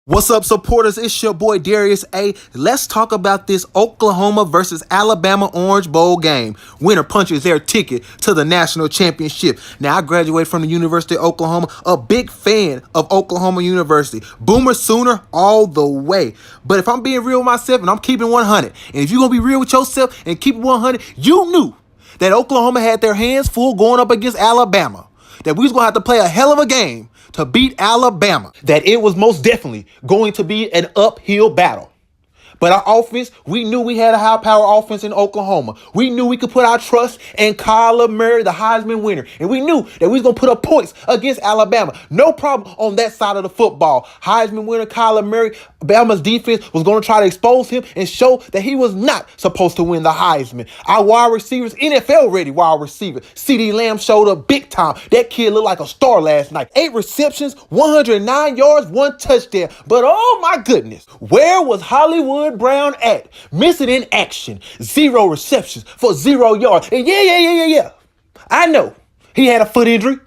What's up, supporters? It's your boy Darius A. Let's talk about this Oklahoma versus Alabama Orange Bowl game. Winner punches their ticket to the national championship. Now, I graduated from the University of Oklahoma, a big fan of Oklahoma University. Boomer Sooner all the way. But if I'm being real with myself and I'm keeping 100, and if you're going to be real with yourself and keep it 100, you knew that Oklahoma had their hands full going up against Alabama. That we was going to have to play a hell of a game to beat Alabama. That it was most definitely going to be an uphill battle. But our offense, we knew we had a high-power offense in Oklahoma. We knew we could put our trust in Kyler Murray, the Heisman winner. And we knew that we was going to put up points against Alabama. No problem on that side of the football. Heisman winner Kyler Murray, Alabama's defense was going to try to expose him and show that he was not supposed to win the Heisman. Our wide receivers, NFL-ready wide receiver, CeeDee Lamb showed up big time. That kid looked like a star last night. 8 receptions, 109 yards, 1 touchdown. But oh my goodness, where was Hollywood Brown at? Missing in action. 0 receptions for 0 yards. And yeah. I know he had a foot injury.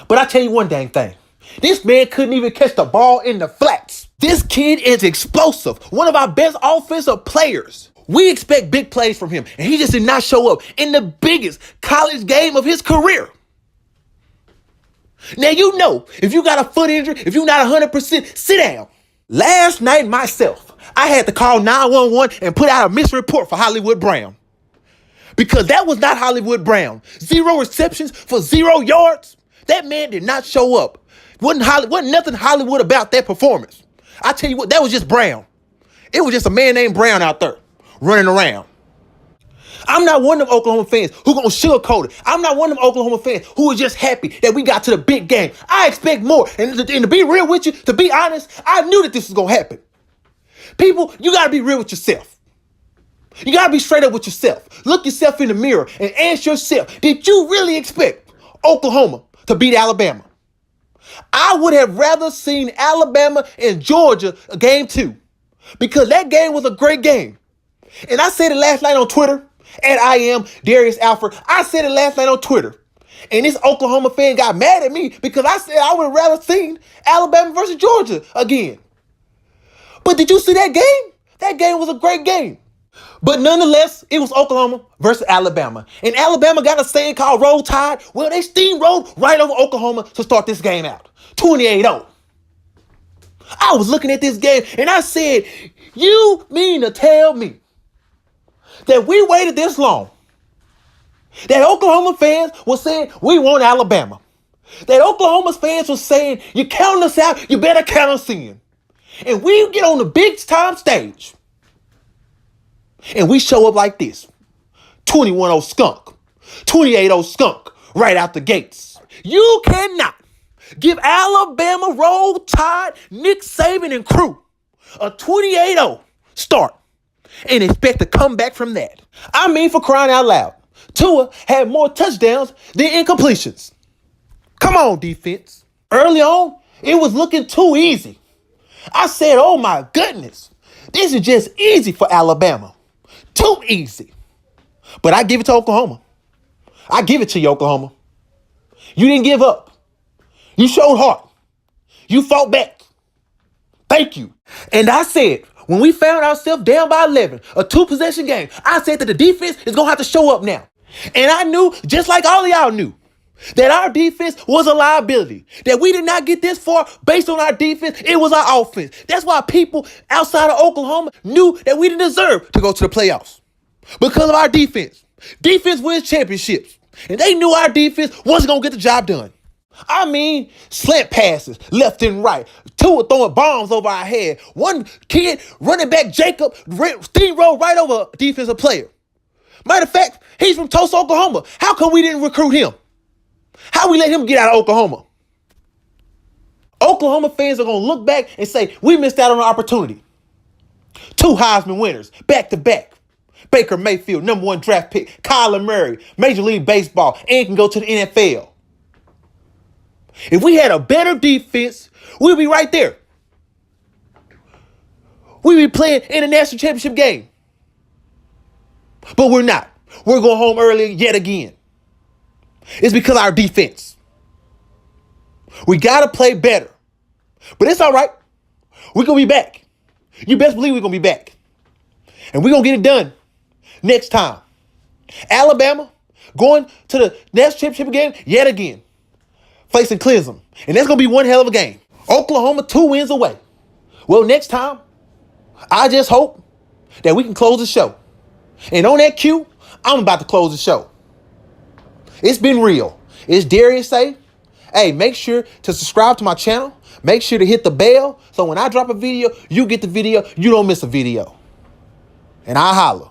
But I tell you one dang thing. This man couldn't even catch the ball in the flats. This kid is explosive. One of our best offensive players. We expect big plays from him. And he just did not show up in the biggest college game of his career. Now, you know, if you got a foot injury, if you're not 100%, sit down. Last night myself, I had to call 911 and put out a missed report for Hollywood Brown. Because that was not Hollywood Brown. 0 receptions for 0 yards. That man did not show up. Wasn't nothing Hollywood about that performance. I tell you what, that was just Brown. It was just a man named Brown out there running around. I'm not one of them Oklahoma fans who gonna sugarcoat it. I'm not one of them Oklahoma fans who is just happy that we got to the big game. I expect more. And to be real with you, to be honest, I knew that this was gonna happen. People, you gotta be real with yourself. You gotta be straight up with yourself. Look yourself in the mirror and ask yourself, did you really expect Oklahoma to beat Alabama? I would have rather seen Alabama and Georgia game 2 because that game was a great game. And I said it last night on Twitter. And I am Darius Alford. I said it last night on Twitter. And this Oklahoma fan got mad at me because I said I would have rather seen Alabama versus Georgia again. But did you see that game? That game was a great game. But nonetheless, it was Oklahoma versus Alabama. And Alabama got a saying called Roll Tide. Well, they steamrolled right over Oklahoma to start this game out. 28-0. I was looking at this game and I said, you mean to tell me that we waited this long, that Oklahoma fans were saying, we want Alabama, that Oklahoma's fans were saying, you count us out, you better count us in. And we get on the big time stage, and we show up like this, 21-0 skunk, 28-0 skunk, right out the gates. You cannot give Alabama Roll Tide, Nick Saban and crew a 28-0 start and expect to come back from that. I mean, for crying out loud, Tua had more touchdowns than incompletions. Come on, defense. Early on, it was looking too easy. I said, oh my goodness, this is just easy for Alabama. Too easy. But I give it to Oklahoma. I give it to you, Oklahoma. You didn't give up. You showed heart. You fought back. Thank you. And I said, when we found ourselves down by 11, a 2-possession game, I said that the defense is going to have to show up now. And I knew, just like all of y'all knew, that our defense was a liability. That we did not get this far based on our defense. It was our offense. That's why people outside of Oklahoma knew that we didn't deserve to go to the playoffs. Because of our defense. Defense wins championships. And they knew our defense wasn't going to get the job done. I mean, slant passes left and right. Tua throwing bombs over our head. One kid, running back Jacob, steamrolled right over a defensive player. Matter of fact, he's from Tulsa, Oklahoma. How come we didn't recruit him? How we let him get out of Oklahoma? Oklahoma fans are going to look back and say, we missed out on an opportunity. 2 Heisman winners, back to back. Baker Mayfield, #1 draft pick. Kyler Murray, Major League Baseball, and can go to the NFL. If we had a better defense, we'd be right there. We'd be playing in a national championship game. But we're not. We're going home early yet again. It's because of our defense. We got to play better. But it's all right. We're going to be back. You best believe we're going to be back. And we're going to get it done next time. Alabama going to the national championship game yet again, facing Clemson. And that's going to be one hell of a game. Oklahoma 2 wins away. Well, next time, I just hope that we can close the show. And on that cue, I'm about to close the show. It's been real. It's Darius Say. Hey, make sure to subscribe to my channel. Make sure to hit the bell so when I drop a video, you get the video. You don't miss a video. And I holla.